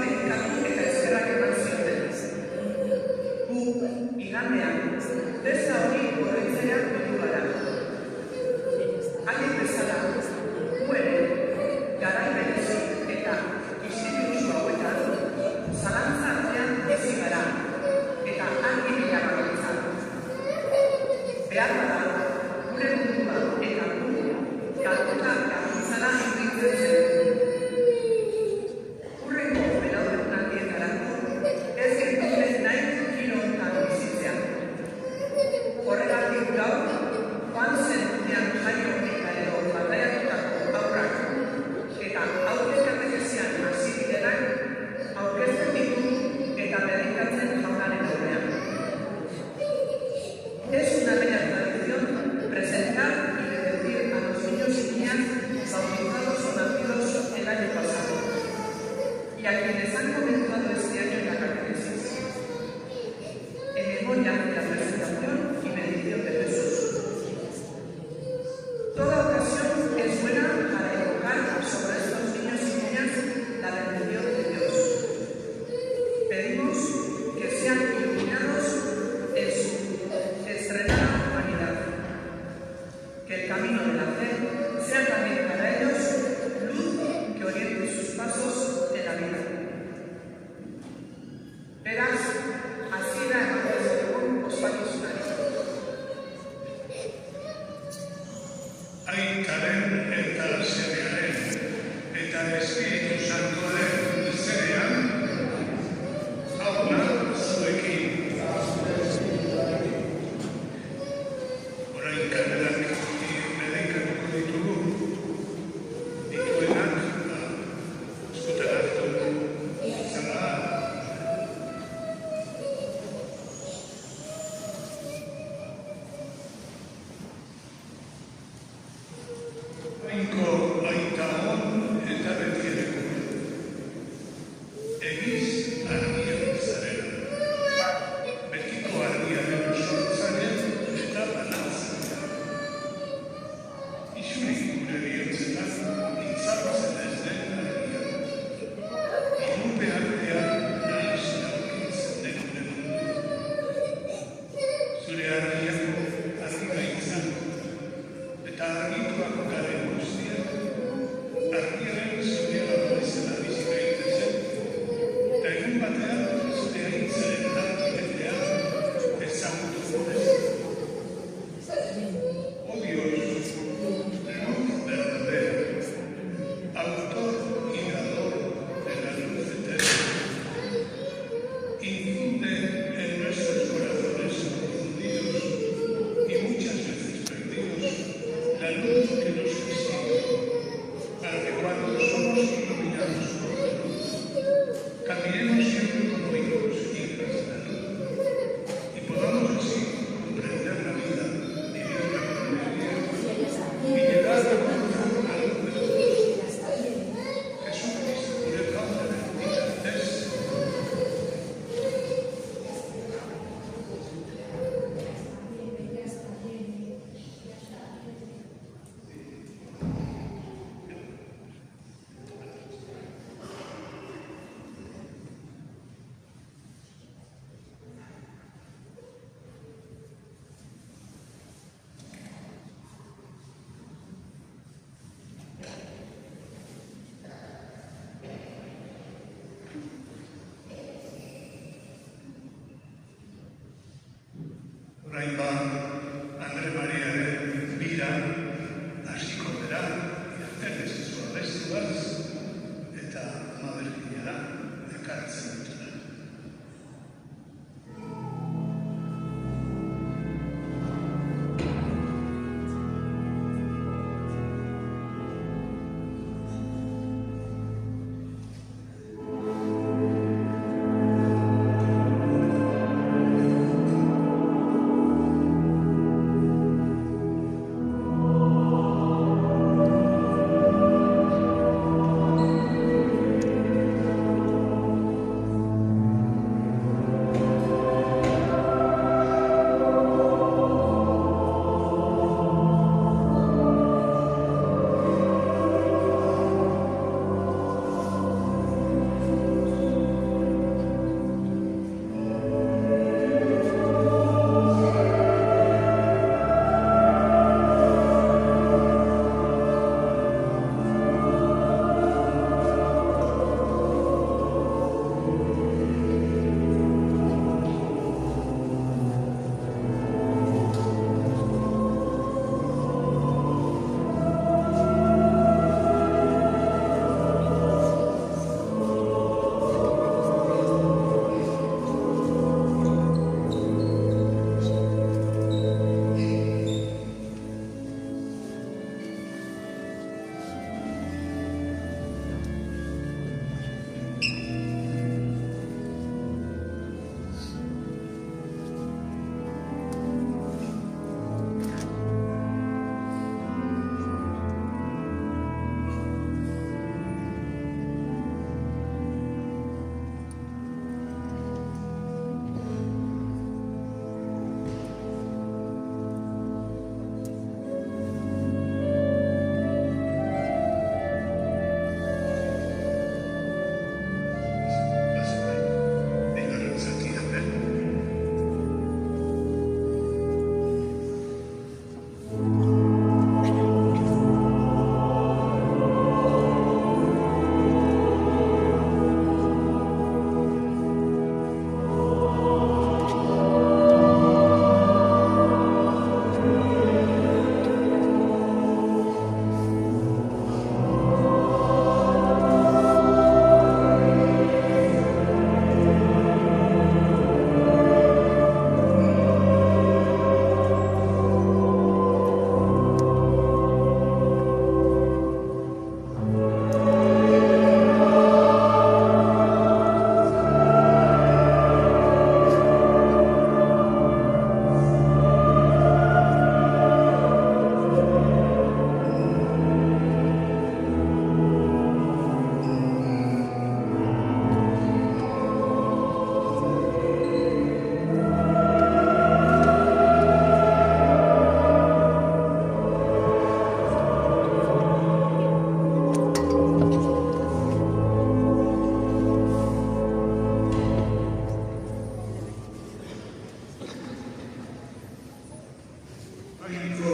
medikua medikatu eta eskerrak eman zioten. Guk, igandean, besta hori oroitzea bildu gara. Haiek bezala, gu ere, garai berezi eta instituzio hauetan, zalantza artean bizi gara, eta argi bilaga behintzat. Behar bada, gure mundua eta gu, kalkuta gabiltzala inbrintzen zen. Hurrengo belaunaldietarako ez genduke nahi giro honetan bizitzea. Horregatik gaur, joan zen unean jaio eta edo bataiatutako haurrak eta aurre katekezian hasi direnak aurkezten ditu eta medikatzen jaunaren aurrean. Es una bella tradición presentar y bendecir a los niños y niñas bautizados o nacidos el año pasado y a quienes han comenzado este año en la catequesis, en memoria de la presentación y bendición de Jesús. Toda ocasión es buena para evocar sobre estos niños y niñas la bendición de Dios. Pedimos que sean iluminados en su estrenada humanidad, que el camino de la fe sea también para ellos luz que oriente sus pasos en la vida. Beraz, hasiera emanez dugu ospakizunari. Aitaren eta Semearen eta Espiritu Santuaren izenean, hau da zuekin. Orain kamerak medikatuko ditugu, dituenak eskutan hartu zara. Ainko aita hon eta betiareko.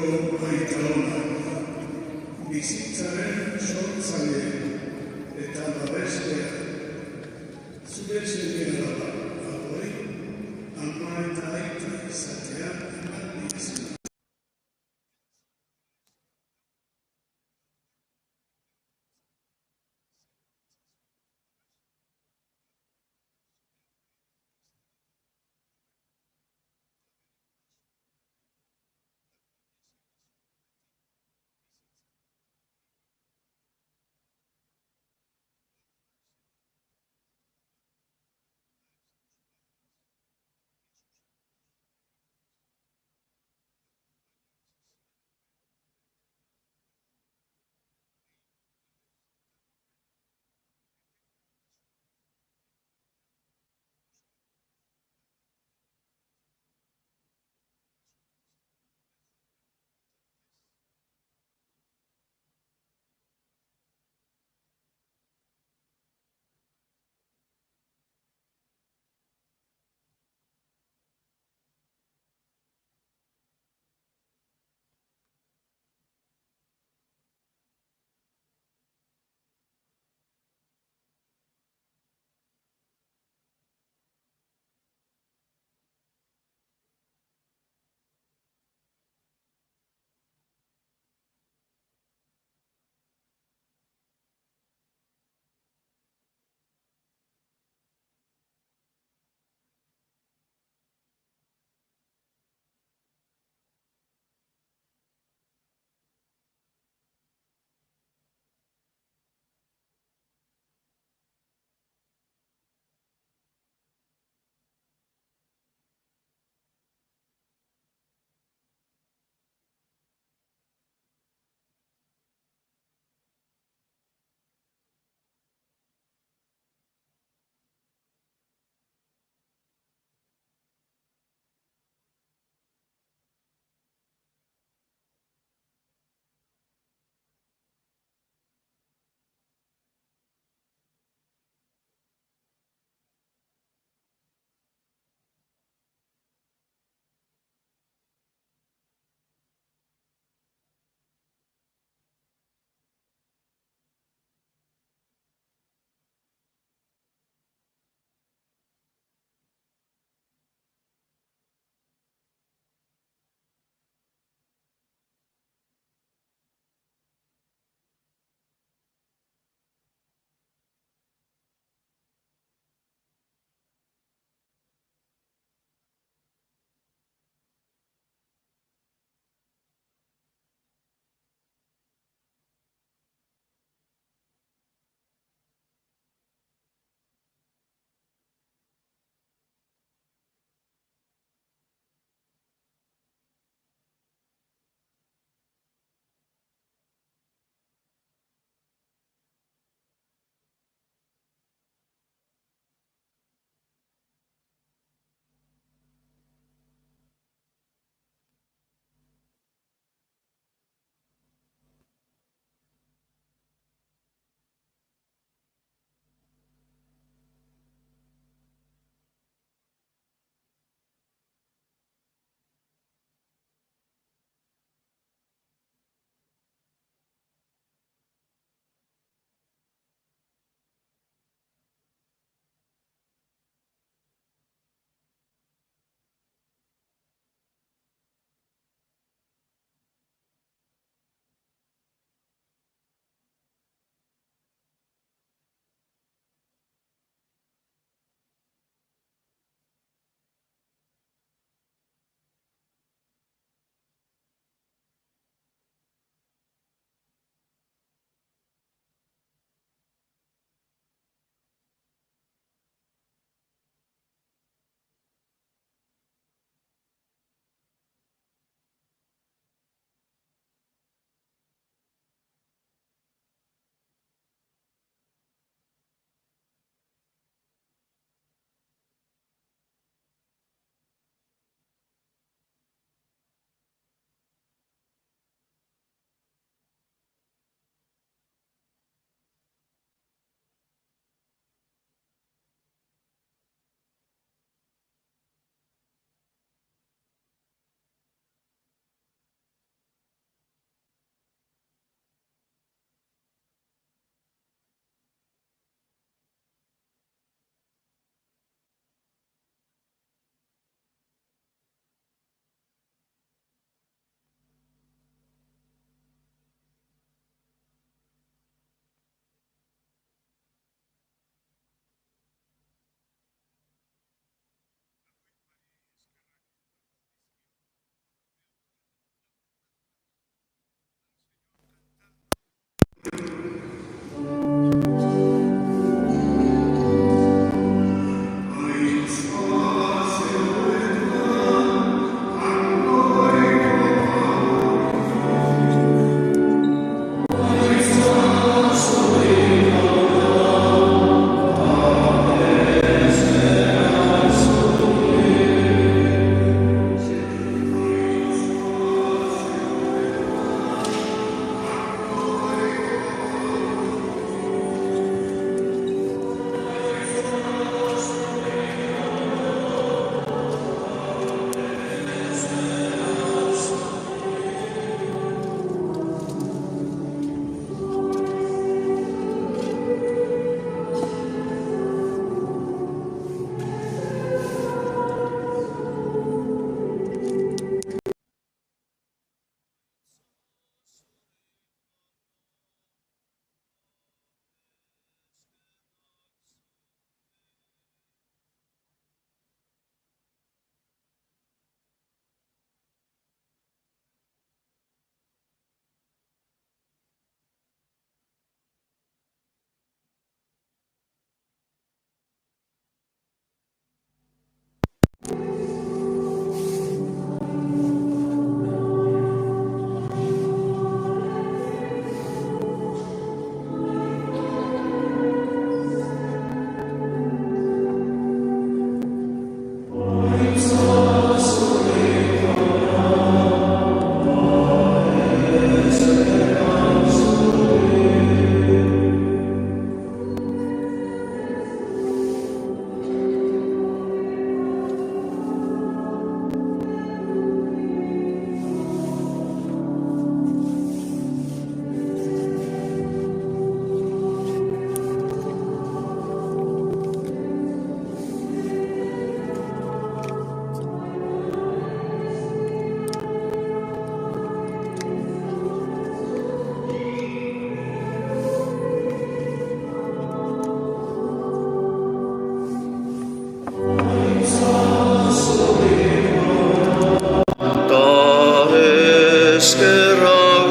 aita ona, bizitzaren sortzaile eta babeslea, zure semea da, hori, ama eta aita izatea eman dizu.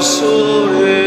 zure.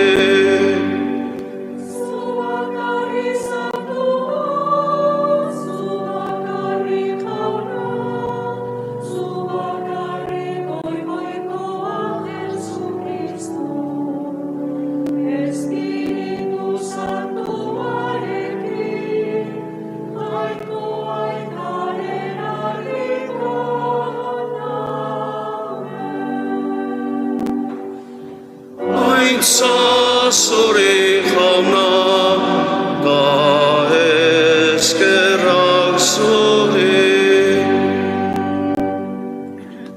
Zure jauna, da eskerrak zure.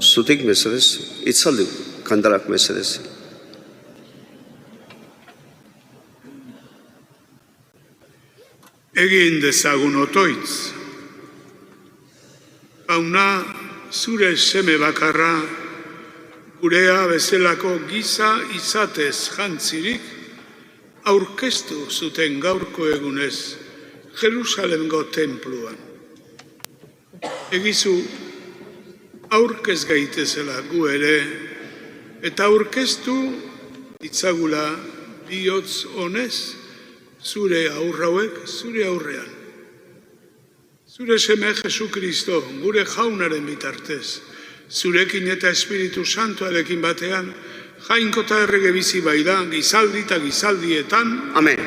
Zutik mesedez, itzaldi kantarak mesedez. Egin dezagun otoitz. Hauna, zure seme bakarra, gurea bezalako giza izatez jantzirik, aurkeztu zuten gaurko egunez Jerusalemgo tenpluan. Egizu, aurkez gaitezela gu ere, eta aurkeztu ditzagula bihotz honez zure aurrauek zure aurrean. Zure seme Jesu Kristo, gure jaunaren bitartez, zurekin eta Espiritu Santuarekin batean, jainkota errege bizi baida, gizaldi eta gizaldietan. Amen.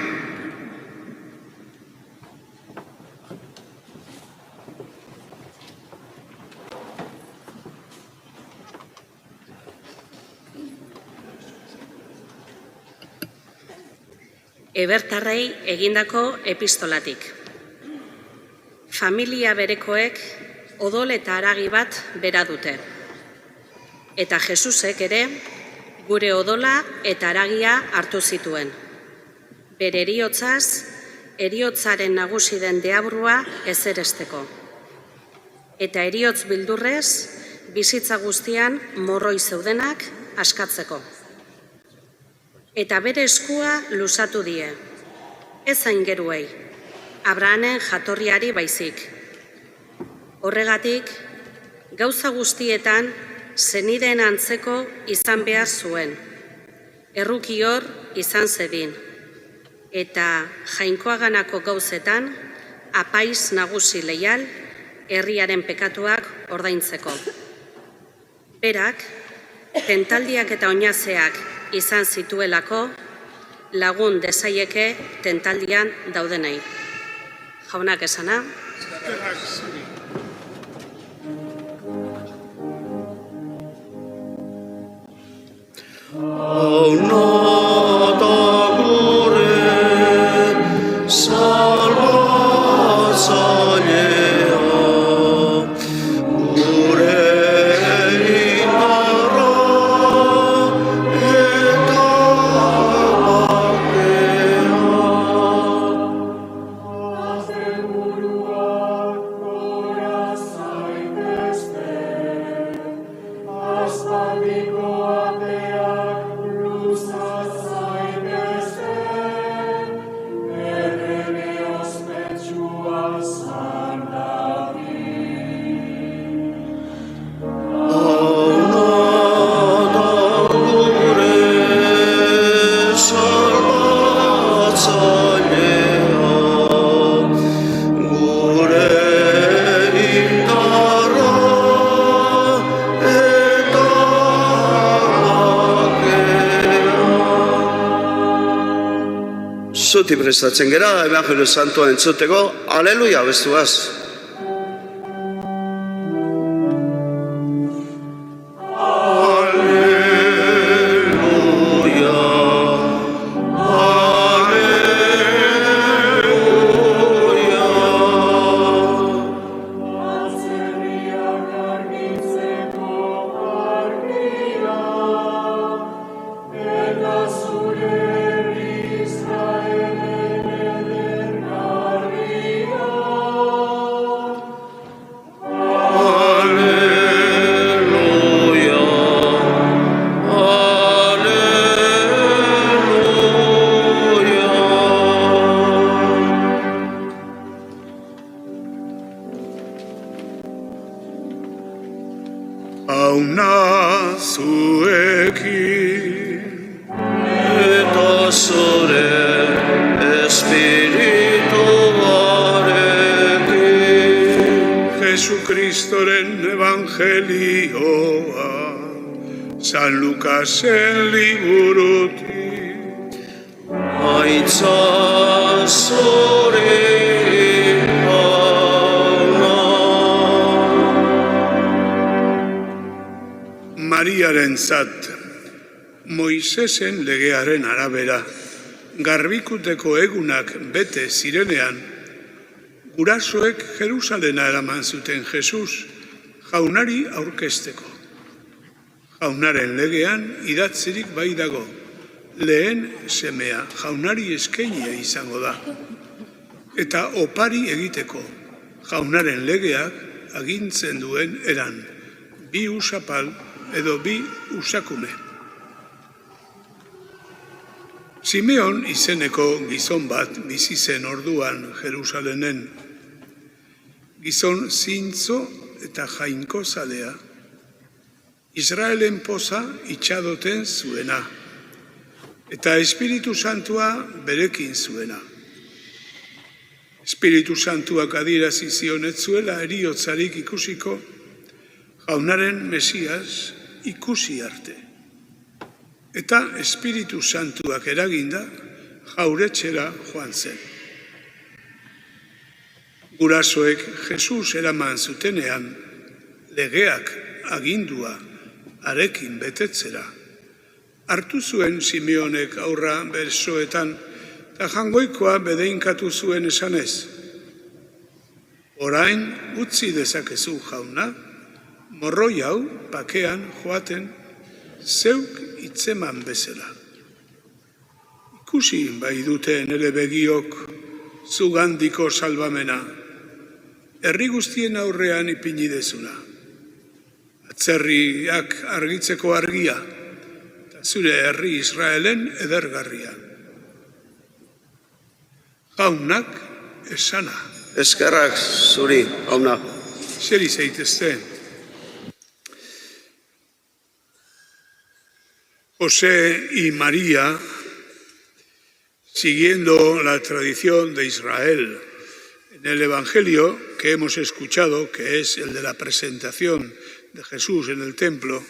Ebertarrei egindako epistolatik. Familia berekoek odol eta haragi bat bera dute. Eta Jesusek ere gure odola eta haragia hartu zituen. Bere heriotzaz, heriotzaren nagusi den deabrua ezeresteko. Eta heriotz bildurrez, bizitza guztian morroi zeudenak askatzeko. Eta bere eskua luzatu die, ez aingeruei, Abrahamen jatorriari baizik. Horregatik, gauza guztietan zenideen antzeko izan behar zuen, errukior izan zedin, eta jainkoaganako gauzetan apaiz nagusi leial herriaren pekatuak ordaintzeko. Berak, tentaldiak eta oinazeak izan zituelako lagun desaieke tentaldian daudenei. Jaunak esana. Hauna da gure salbatzailea, gure indarra eta bakea. Asteburuak gora zaitezte, aspaldiko ateak luza zaitezte, errege ospetsua zandari. Hauna da gure salbatzailea, gure indarra eta bakea. Zuti prestatzen gera, Evangelio Santua entzuteko, aleluia abestuaz. Aleluia, aleluia. Atzerriak argitzeko argia, eta zure herri Israelen edergarria. zure espirituarekin. Jesucristoren evangelioa, San Lukasen liburutik. Aitza zure jauna. Mariarentzat, Moisesen legearen arabera, garbikuteko egunak bete zirenean, gurasoek Jerusalena eraman zuten Jesus jaunari aurkezteko. Jaunaren legean idatzirik bai dago, lehen semea jaunari eskeinia izango da. Eta opari egiteko jaunaren legeak agintzen duen eran, 2 usapal edo 2 usakume. Simeon izeneko gizon bat bizi zen orduan Jerusalenen. Gizon zintzo eta jainko zalea. Israelen poza itxadoten zuena. Eta Espiritu Santua berekin zuena. Espiritu Santuak adierazi zion ez zuela heriotzarik ikusiko, jaunaren Mesias ikusi arte. Eta Espiritu Santuak eraginda jauretxera joan zen. Gurasoek Jesus eraman zutenean, legeak agindua arekin betetzera. Hartu zuen Simeonek aurra bersoetan, eta jangoikoa bedeinkatu zuen esanez. Orain utzi dezakezu jauna, morroi hau pakean joaten zeuk itzeman bezala. Ikusi bai dute nere begiok zugandiko salbamena, herri guztien aurrean ipini dezuna. Atzerriak argitzeko argia, eta zure herri Israelen edergarria. Jaunak esana. Eskerrak zuri, jauna. Zeri zeitezte. José y María, siguiendo la tradición de Israel, en el Evangelio que hemos escuchado, que es el de la presentación de Jesús en el templo,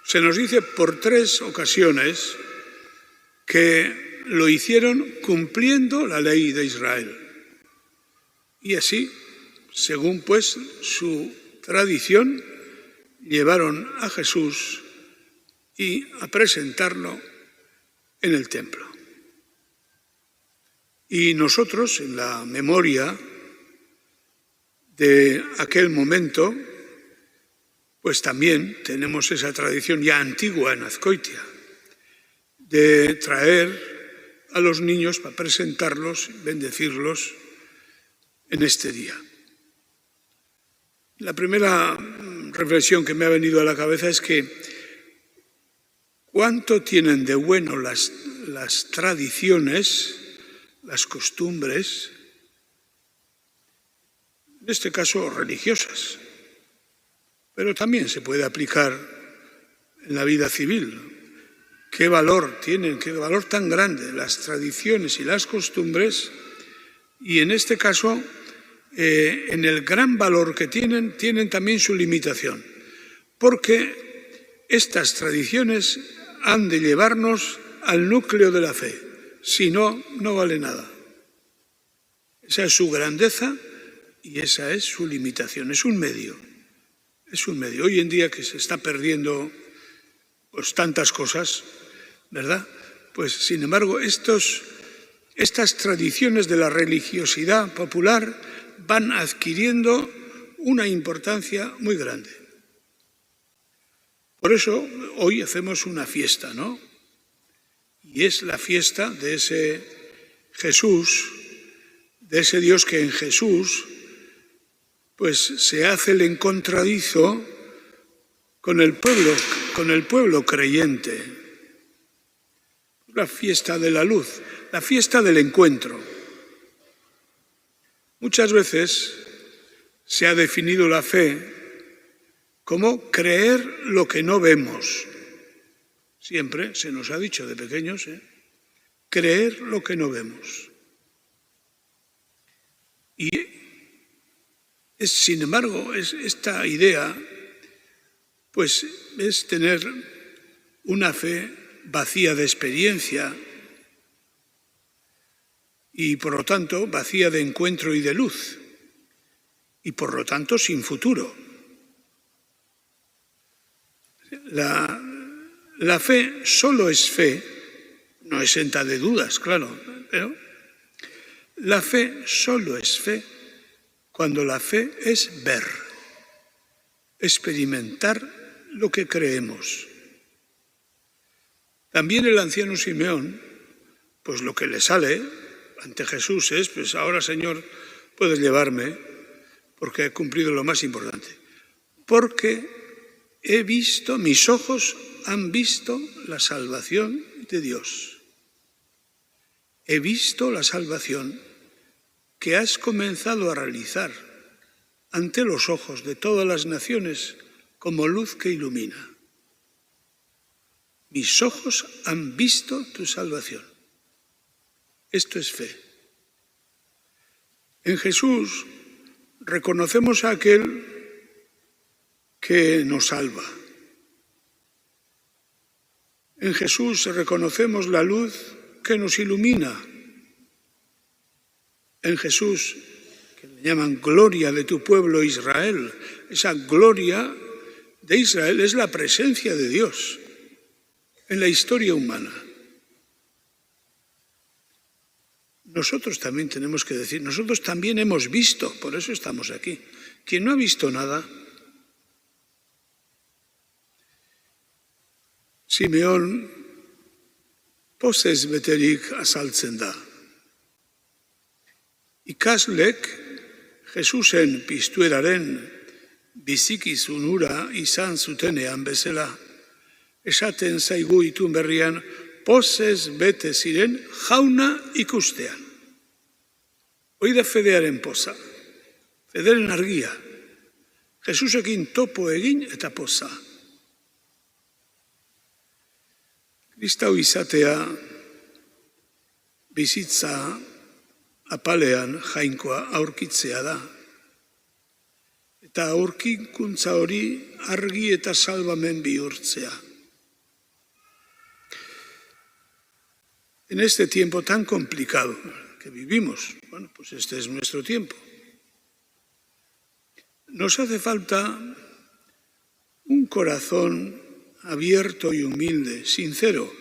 se nos dice por 3 ocasiones que lo hicieron cumpliendo la ley de Israel. Y así, según pues su tradición, llevaron a Jesús y a presentarlo en el templo. Y nosotros, en la memoria de aquel momento, pues también tenemos esa tradición ya antigua en Azkoitia, de traer a los niños para presentarlos, bendecirlos en este día. La primera reflexión que me ha venido a la cabeza es que ¿cuánto tienen de bueno las tradiciones, las costumbres, en este caso religiosas? Pero también se puede aplicar en la vida civil. ¿Qué valor tienen, qué valor tan grande las tradiciones y las costumbres? Y en este caso, en el gran valor que tienen también su limitación. Porque estas tradiciones han de llevarnos al núcleo de la fe. Si no, no vale nada. Esa es su grandeza y esa es su limitación. Es un medio. Es un medio. Hoy en día que se está perdiendo pues tantas cosas, ¿verdad? Pues sin embargo, estas tradiciones de la religiosidad popular van adquiriendo una importancia muy grande. Por eso hoy hacemos una fiesta, ¿no? Y es la fiesta de ese Jesús, de ese Dios que en Jesús pues se hace el encontradizo con el pueblo creyente. La fiesta de la luz, la fiesta del encuentro. Muchas veces se ha definido la fe como creer lo que no vemos. Siempre se nos ha dicho de pequeños, creer lo que no vemos. Y sin embargo, esta idea pues es tener una fe vacía de experiencia y por lo tanto vacía de encuentro y de luz y por lo tanto sin futuro. La fe solo es fe, no exenta de dudas, claro, pero la fe solo es fe cuando la fe es ver, experimentar lo que creemos. También el anciano Simeón, pues lo que le sale ante Jesús es, pues ahora Señor, puedes llevarme porque he cumplido lo más importante. Porque he visto, mis ojos han visto la salvación de Dios. He visto la salvación que has comenzado a realizar ante los ojos de todas las naciones como luz que ilumina. Mis ojos han visto tu salvación. Esto es fe. En Jesús reconocemos a aquel que nos salva. En Jesús reconocemos la luz que nos ilumina. En Jesús, que le llaman gloria de tu pueblo Israel, esa gloria de Israel es la presencia de Dios en la historia humana. Nosotros también tenemos que decir, nosotros también hemos visto, por eso estamos aquí. Quien no ha visto nada, Simeón pozez beterik azaltzen da. Ikaslek Jesusen piztueraren bizikizun hura izan zutenean bezala, esaten zaigu itun berrian, pozez bete ziren jauna ikustean. Hoi da fedearen poza, federen argia, Jesusekin topo egin eta poza. Kristau izatea bizitza apalean jainkoa aurkitzea da. Eta aurkikuntza hori argi eta salbamen bihurtzea. En este tiempo tan complicado que vivimos, bueno, pues este es nuestro tiempo. Nos hace falta un corazón abierto y humilde, sincero,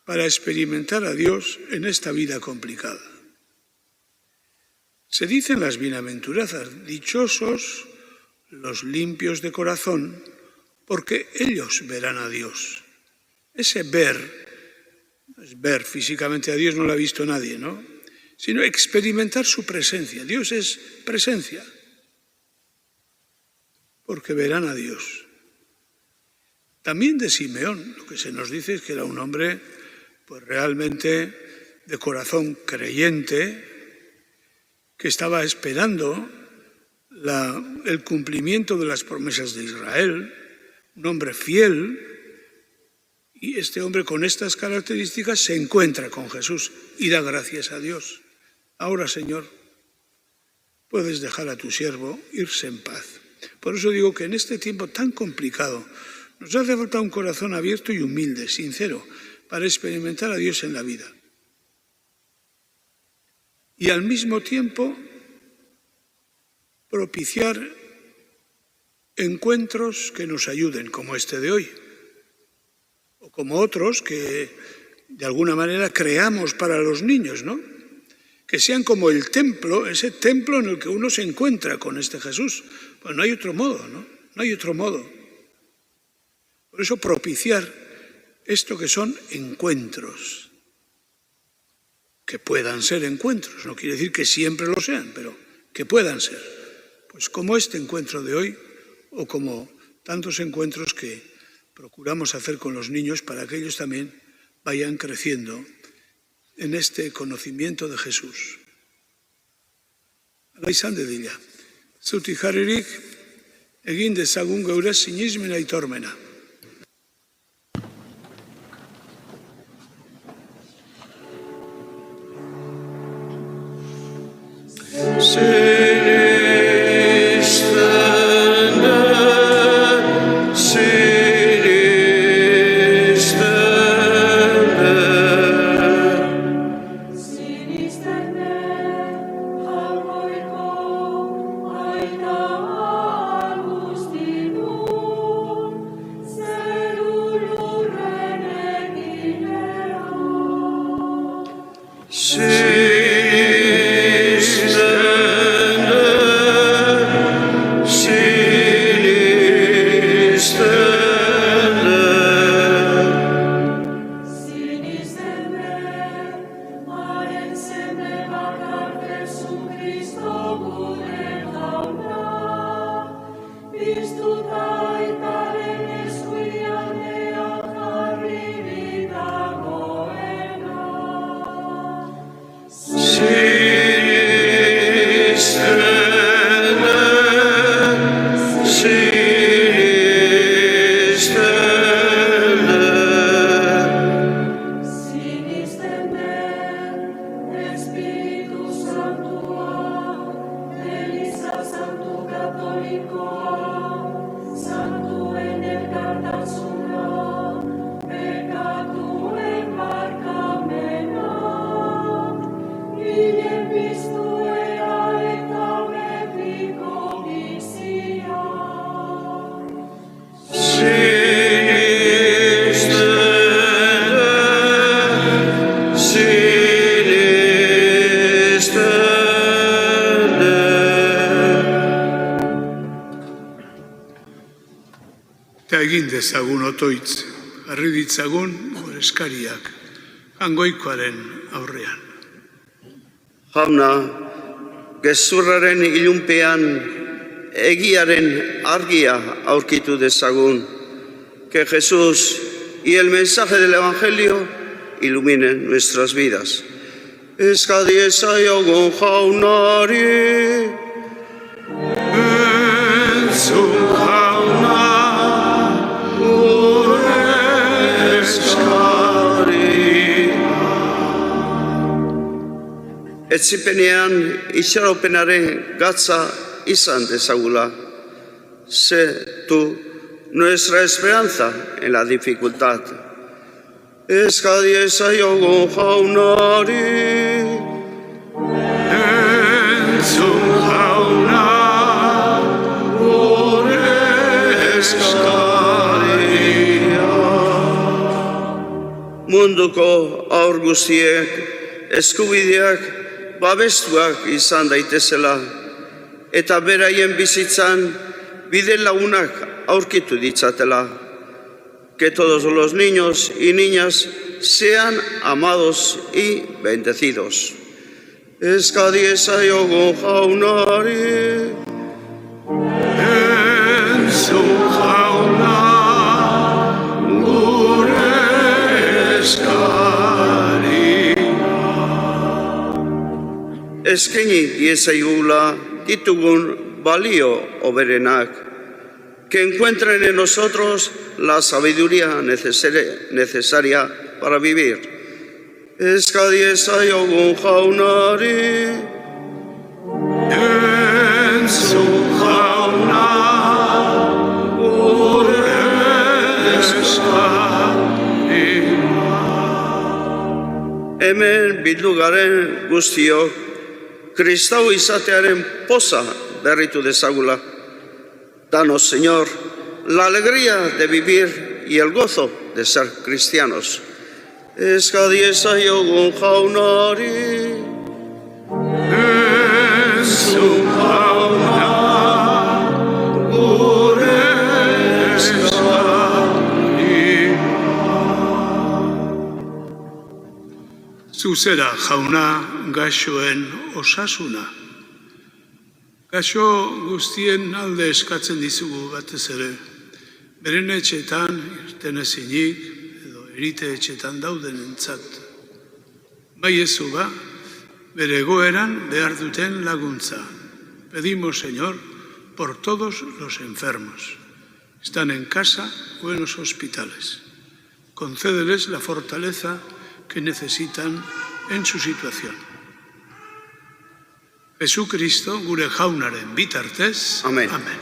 para experimentar a Dios en esta vida complicada. Se dicen las bienaventuranzas, dichosos los limpios de corazón, porque ellos verán a Dios. Ese ver, es ver físicamente a Dios, no lo ha visto nadie, ¿no? Sino experimentar su presencia. Dios es presencia, porque verán a Dios. También de Simeón, lo que se nos dice es que era un hombre pues realmente de corazón creyente, que estaba esperando el cumplimiento de las promesas de Israel, un hombre fiel, y este hombre con estas características se encuentra con Jesús y da gracias a Dios. Ahora, Señor, puedes dejar a tu siervo irse en paz. Por eso digo que en este tiempo tan complicado nos hace falta un corazón abierto y humilde, sincero, para experimentar a Dios en la vida. Y al mismo tiempo propiciar encuentros que nos ayuden, como este de hoy, o como otros que de alguna manera creamos para los niños, ¿no? Que sean como el templo, ese templo en el que uno se encuentra con este Jesús. Pues no hay otro modo, ¿no? No hay otro modo. Por eso propiciar esto que son encuentros, que puedan ser encuentros, no quiere decir que siempre lo sean, pero que puedan ser. Pues como este encuentro de hoy, o como tantos encuentros que procuramos hacer con los niños para que ellos también vayan creciendo en este conocimiento de Jesús. Ala izan dedila. Zutik jarririk egin dezagun geure sinismen aitormena. Eta egin dezagun otoitz, jarri ditzagun gure eskariak, Jangoikoaren aurrean. Jauna, gezurraren ilunpean egiaren argia aurkitu dezagun. Que Jesús y el mensaje del Evangelio iluminen nuestras vidas. Eskadi ezaiogun jaunari, entzun jauna, gure eskari. Etzipenean itxaropenaren gatza izan dezagula. Sé tú nuestra esperanza en la dificultad. Eskadi ezaiogun jaunari, entzun jauna, gure eskaria. Munduko haur guztiek eskubideak babestuak izan daitezela eta beraien bizitzan bide lagunak aurkitu ditzatela. Que todos los niños y niñas sean amados y bendecidos. Eskadi ezaiogun jaunari, entzun jauna, gure eskari. Eskaini diezaigula ditugun balio hoberenak, que encuentren en nosotros la sabiduría necesaria para vivir. Eskadi ezaiogun jaunari, entzun jauna, gure eskari. Hemen bildu garen guztiok, kristau izatearen poza berritu dezagula. Danos, Señor, la alegría de vivir y el gozo de ser cristianos. Eskadi ezaiogun jaunari, entzun jauna, gure eskari. Zuzera jauna gaixoen osasuna. Gaixo guztien alde eskatzen dizugu batez ere, beren etxetan irten ezinik edo erite etxetan dauden entzat. Bai ezu ba, bere egoeran behar duten laguntza. Pedimos, Señor, por todos los enfermos. Están en casa o en los hospitales. Concédeles la fortaleza que necesitan en su situación. Jesucristo gure jaunaren bitartez. Amen. Amen.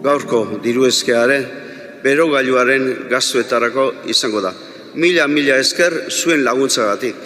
Gaurko dirueskeare berogailuaren gastuetarako izango da. Mila esker zuen laguntzagatik.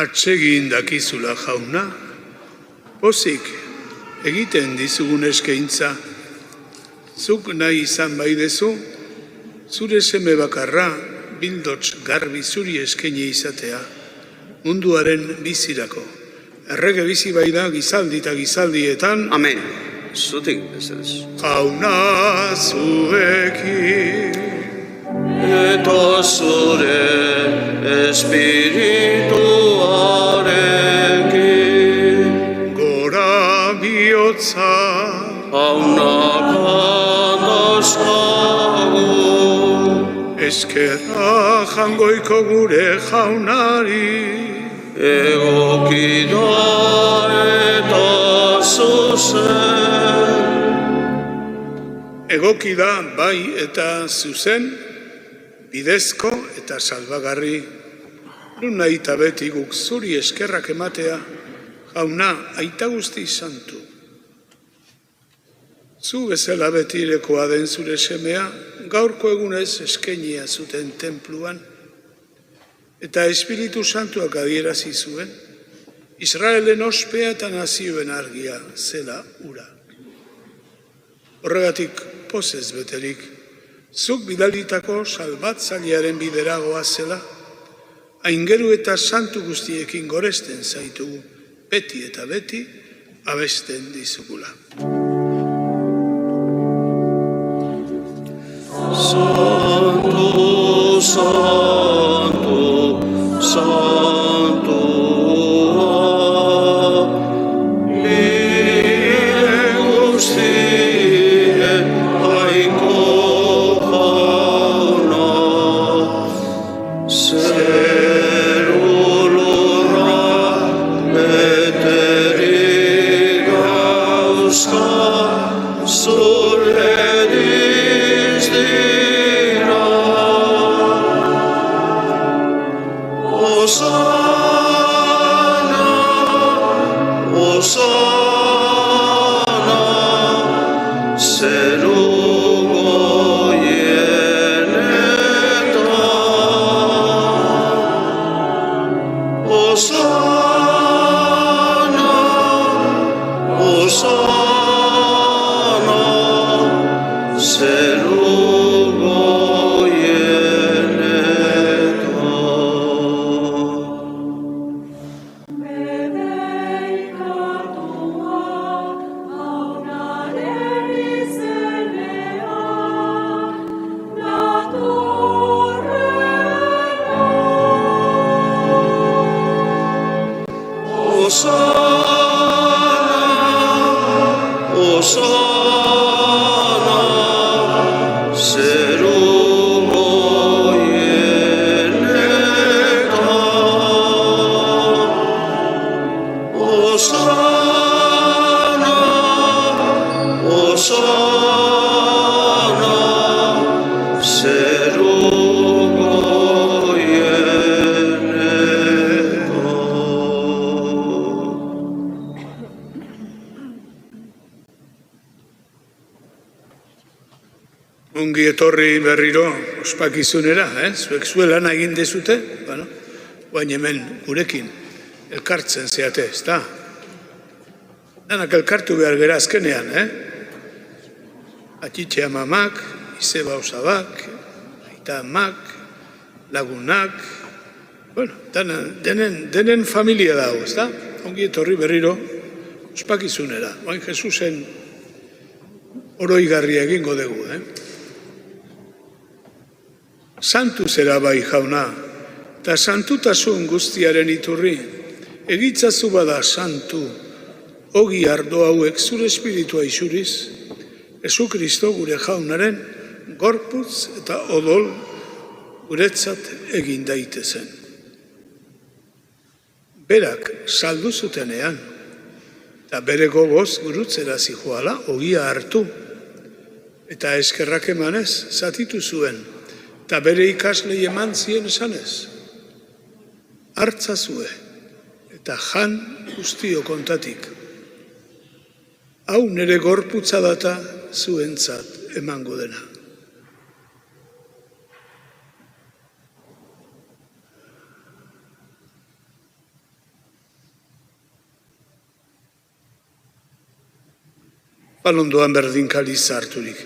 Atsegin dakizula jauna, pozik egiten dizugun eskaintza, zuk nahi izan baidezu, zure seme bakarra bildots garbi zuri eskaini izatea, munduaren bizirako. Errege bizi bai da gizaldi eta gizaldietan, Amen. Zutik bezaz. jauna zuekin. Eta zure espirituarekin, Gora bihotza, haunak handazkagu, eskerra jangoiko gure jaunari. egoki da eta zuzen. Egoki da bai eta zuzen, bidezko eta salbagarri, nun nahi eta beti guk zuri eskerrak ematea, jauna aita guzti santu. Zu bezala betirekoa den zure semea, gaurko egunez eskenia zuten tenpluan, eta Espiritu Santuak adierazi zuen, Israelen ospea eta nazioen argia zela ura. Horregatik pozez beterik, zuk bidalitako salbatzailearen bideragoa zela, aingeru eta santu guztiekin goresten zaitugu, beti eta beti abesten dizugula. Santo, santo, santua, nire guztien haiko jauna, zerulurra beterik gauzka, zure dizdira. Osana, Osana, zeruko jenetan. Osana, Osana, zeruko Osana, Osana, zeruko jenetan. Osana, Osana, zeruko Ongi etorri berriro ospakizunera, zuek zuelan egin dezute, baina hemen gurekin elkartzen zeate, ez da? Danak elkartu behar gera azkenean, Atxitxe amamak, izeba osabak, aita amak, lagunak, denen familia dago, ez da? Ongi etorri berriro ospakizunera, baina Jesusen oroigarria egingo dugu, Santu zera bai jauna, eta santutasun guztiaren iturri, egitzazu bada santu, ogi ardo hauek zure espiritua isuriz, Jesu Kristo gure jaunaren gorputz eta odol guretzat egin daitezen. Berak saldu zutenean, eta bere gogoz gurutzera zijoala ogia hartu, eta eskerrak emanez zatitu zuen, eta bere ikaslei eman zien esanez. Hartzazue, eta jan guztio kontatik. Hau nire gorputza data zuentzat emango dena. Balondoan berdin kaliz harturik.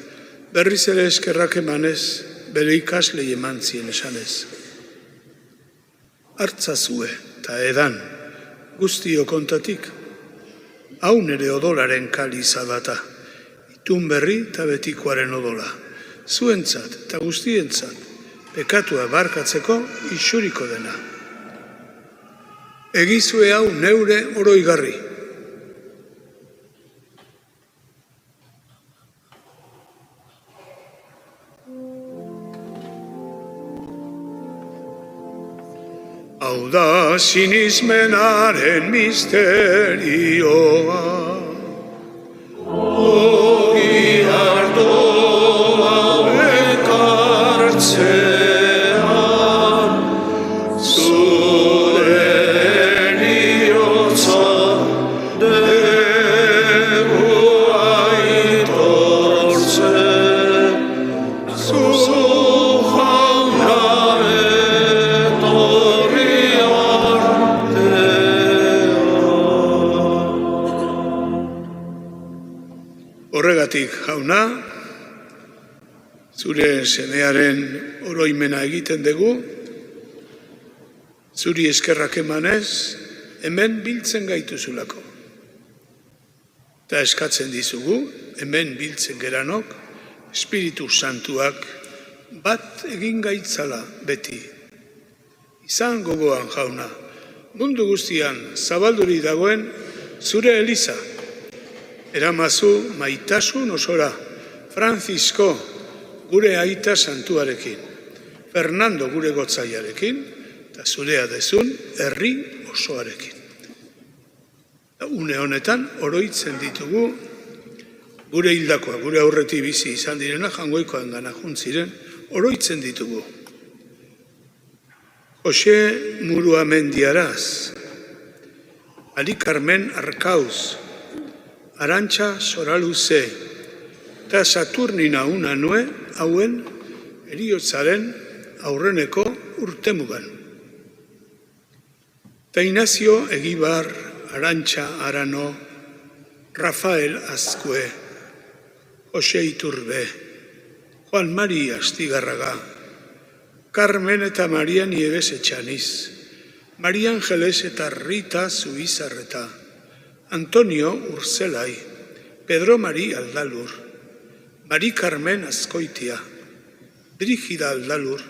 Berriz ere eskerrak emanez, bere ikaslei eman zien esanez. Hartzazue eta edan, guztio kontatik, hau nere odolaren kaliza data, itun berri eta betikoaren odola, zuentzat eta guztientzat, pekatua barkatzeko isuriko dena. Egizue hau neure oroigarri. Hau da sinismenaren misterioa, ogi ardoa ekartzean, zure eriotza dugu aitortzen, zu jauna Horregatik, jauna, zure semearen oroimena egiten dugu, zuri eskerrak emanez, hemen biltzen gaituzulako. Eta eskatzen dizugu, hemen biltzen geranok, Espiritu Santuak bat egin gaitzala beti. Izan gogoan, jauna, mundu guztian zabalduri dagoen zure eliza. Eramazu maitasun osora, Francisco gure aita santuarekin, Fernando gure gotzaiarekin, eta zurea dezun herri osoarekin. Une honetan oroitzen ditugu gure hildakoa, gure aurreti bizi izan direna, jangoikoan gana juntziren, oroitzen ditugu. Jose Muruamendiaraz, Ali Carmen Arkauz, Arantxa Soraluze eta Saturnina Unanue hauen heriotzaren aurreneko urtemugan. Eta Inazio Egibar, Arantxa Arano, Rafael Azkue, Jose Iturbe, Juan Mari Astigarraga, Carmen eta Maria Nieves Etxaniz, Maria Angeles eta Rita Zubizarreta, Antonio Urzelai, Pedro Mari Aldalur, Mari Carmen Azkoitia, Brígida Aldalur,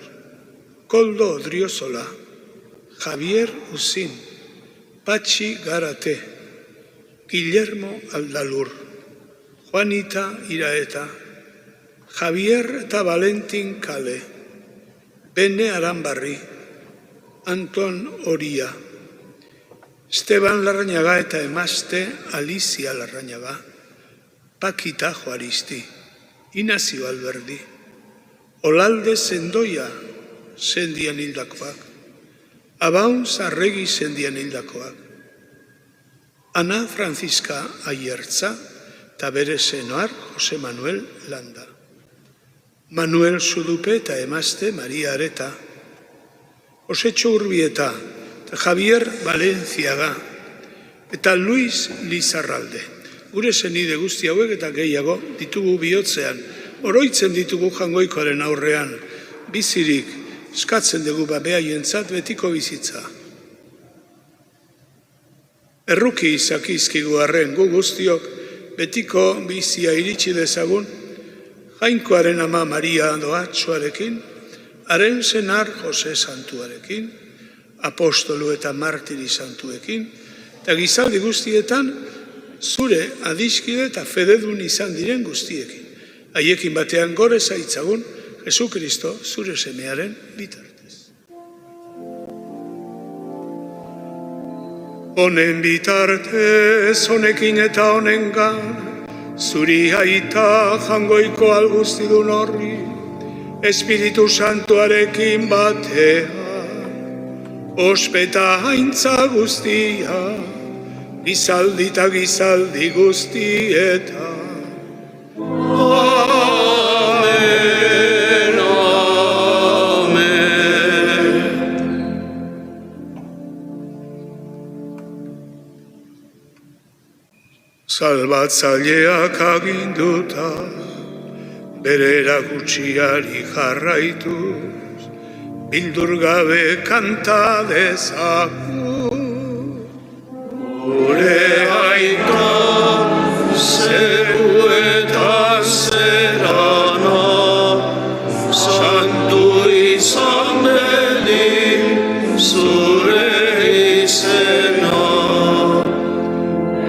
Koldo Odriozola, Javier Usin, Patxi Garate, Guillermo Aldalur, Juanita Iraeta, Javier eta Valentin Kale, Bene Aranbarri, Anton Oria, Esteban Larrañaga eta emazte Alicia Larrañaga, Pakita Juaristi, Inazio Alberdi, Olalde Sendoia sendian hildakoak, Abaun Zarregi sendian hildakoak, Ana Francisca Ayertza eta bere senoar Jose Manuel Landa, Manuel Sudupe eta emazte Maria Areta, Josetxo Urbieta eta Javier Valenciaga eta Luis Lizarralde. Gure senide guzti hauek eta gehiago ditugu bihotzean, oroitzen ditugu jangoikoaren aurrean, bizirik eskatzen dugu behaientzat betiko bizitza. Erruki izakizkigu arren gu guztiok betiko bizia iritsi dezagun, Jainkoaren ama Maria Doatxoarekin, haren senar Jose Santuarekin, apostolu eta martiri santuekin, eta gizaldi guztietan zure adiskide eta fededun izan diren guztiekin. Haiekin batean gore zaitzagun Jesu Kristo zure semearen bitartez. Honen bitartez, honekin eta honengan, zuri aita jangoiko alguztidun horri, Espiritu Santuarekin batean, ospeta haintza guztia, gizaldi eta gizaldi guztietan. Amen, amen. Salbatzaileak aginduta, bere erakutsiari jarraituz, bildur gabe kanta dezagu. Gure aita, zeruetan zerana, santu izan bedi zure izena.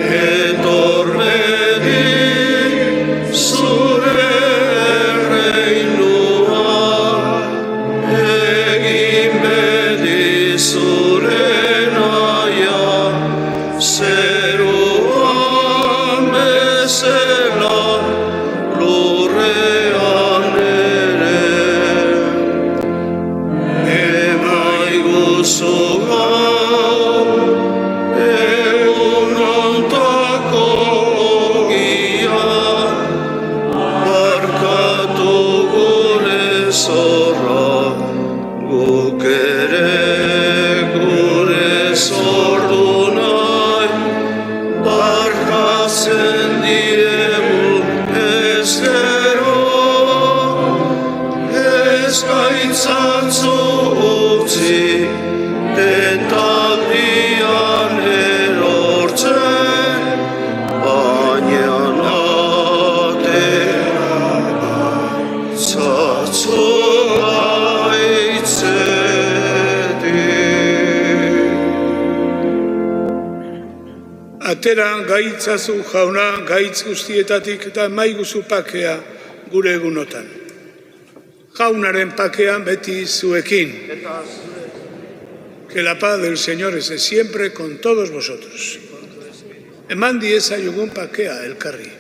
Etor bedi zure reinua, egin bedi zure naia, zeruan bezala lurrean ere. Emaiguzu gaur, egun ontako ogia, barkatu gure zorra, guk ere gure zordu nahi, barkatzen diegu ezkero, ez gaitzatzu utzi, tentaldian erortzen, baina atera gaitzatzu gaitzetik. Atera gaitzazu jauna gaitz guztietatik eta emaiguzu pakea gure egunotan. Jaunaren pakean beti zuekin. Que la paz del Señor esté siempre con todos vosotros. Eman diezaiogun pakea elkarri.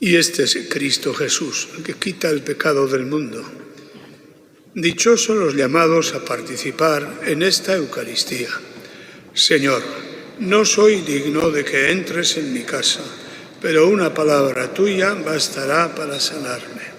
Y este es Cristo Jesús, el que quita el pecado del mundo. Dichosos los llamados a participar en esta Eucaristía. Señor, no soy digno de que entres en mi casa, pero una palabra tuya bastará para sanarme.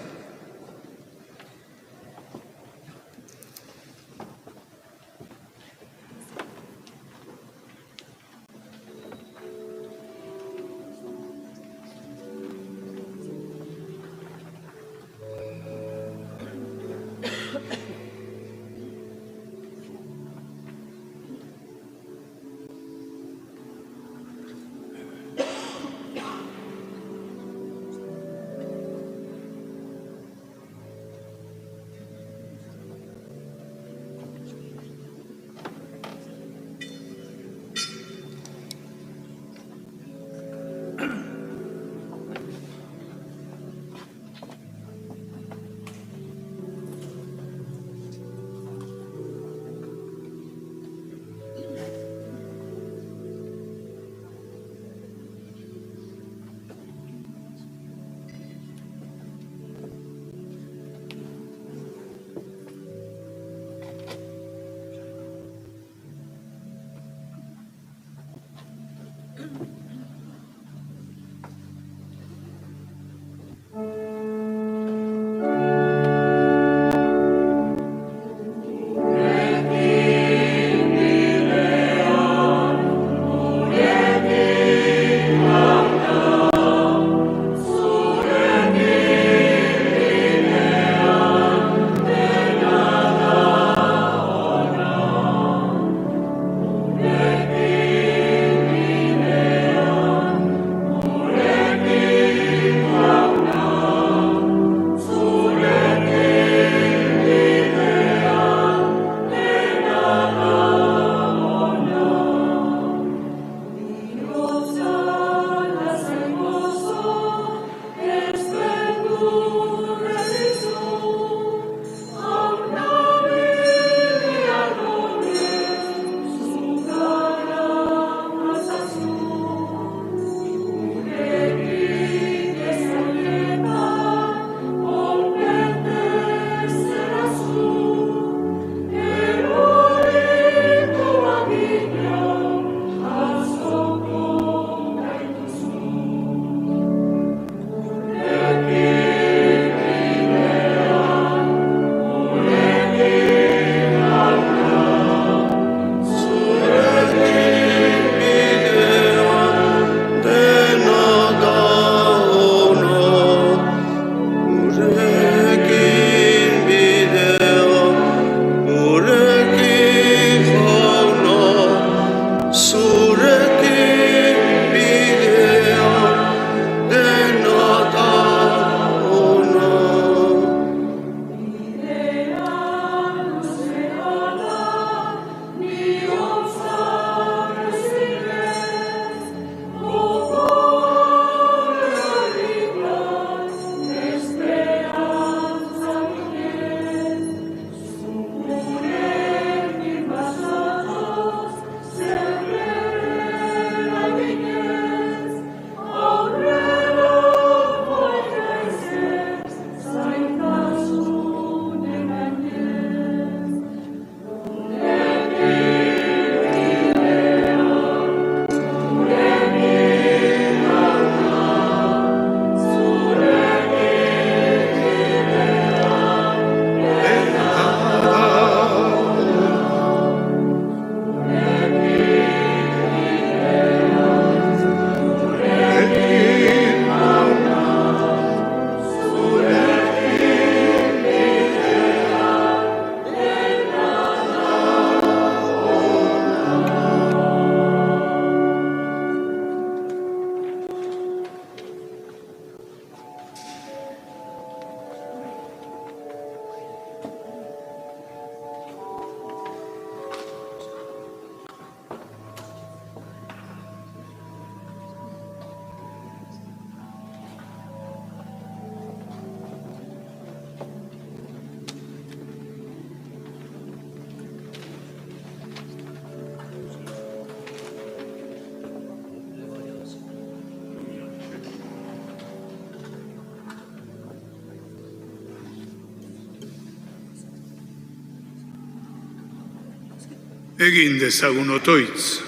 Egin dezagun otoitz.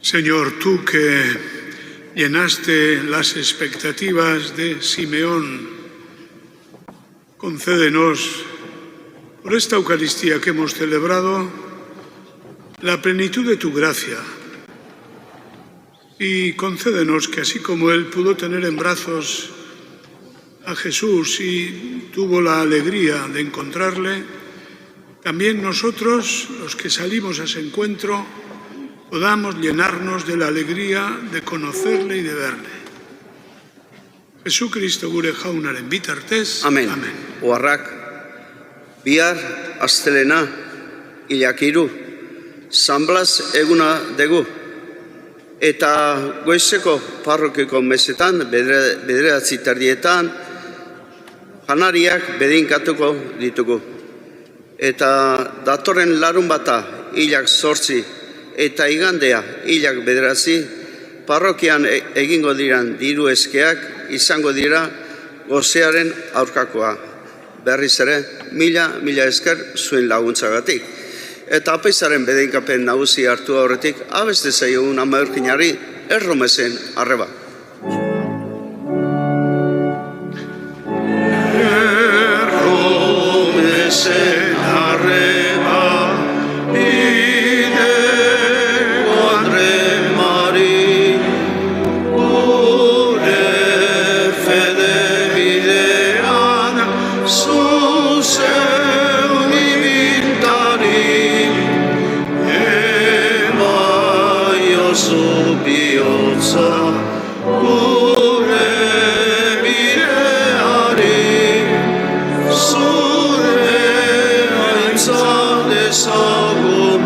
Señor, tú que llenaste las expectativas de Simeón, concédenos, por esta Eucaristía que hemos celebrado, la plenitud de tu gracia y concédenos que así como él pudo tener en brazos a Jesús y tuvo la alegría de encontrarle, también nosotros, los que salimos a ese encuentro, podamos llenarnos de la alegría de conocerle y de verle. Jesucristo gure jaunaren bitartez. Amen. Oharrak, bihar astelena, hilak 3, San Blas eguna dugu. Eta goizeko parrokiko mesetan, 9:30 janariak bedinkatuko ditugu. Eta datorren larunbata hilak 8 eta igandea hilak 9, parrokian egingo diran diru eskeak izango dira gozearen aurkakoa. Berriz ere, mila esker zuen laguntzagatik. Eta apaizaren bedeinkapen nagusi hartu aurretik, abeste zaiogun Amerginari Erromesen arreba. Erromesen arreba, bideko Andre Mari, gure fede bidean, zuzen ibintari, emaiozu bihotza, gure bideari, zure aintza dezagun,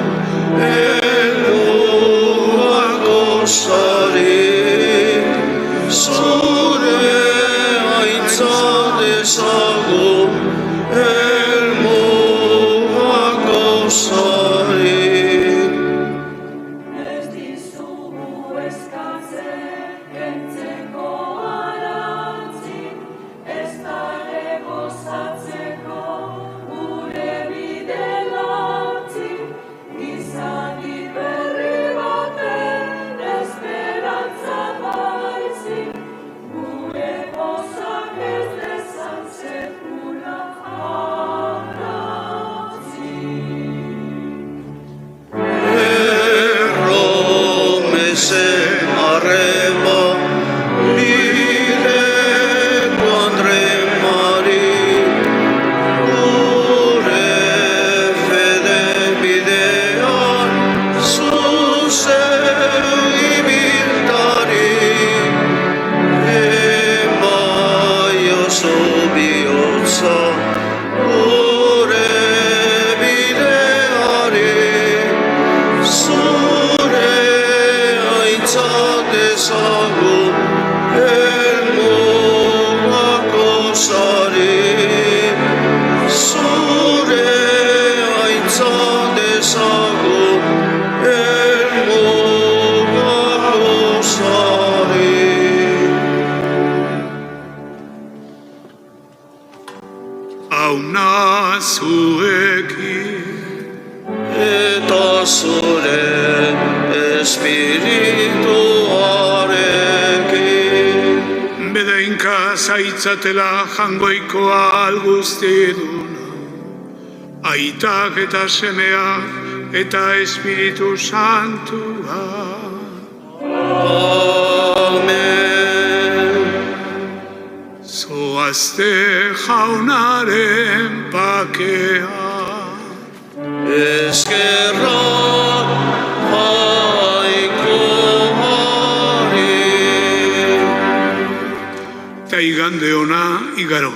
helduak osari, zure aintza dezagun, helduak osari. Ez dizugu eskatzen, kentzeko arantzik, ez dare gozatzeko gure bide lantzik, izani berri baten esperantza baizik, gure gozak ez dezan sekula arantzik. Erromesen arreba, bideko Andre Mari, gure fede bidean, zuzen ibiltari, emaiozu bihotza, gure bideari, zure aintza dezagun, helmugak osari, zure aintza dezagun, helmugak osari. Auna zuekin, Eta zure espirituarekin, bedeinka zaitzatela jangoikoa alguztiduna, aitak eta semeak eta Espiritu Santua. Amen. Zoazte jaunaren pakea. Eskerrak jaikoari. Eta igande ona igaro.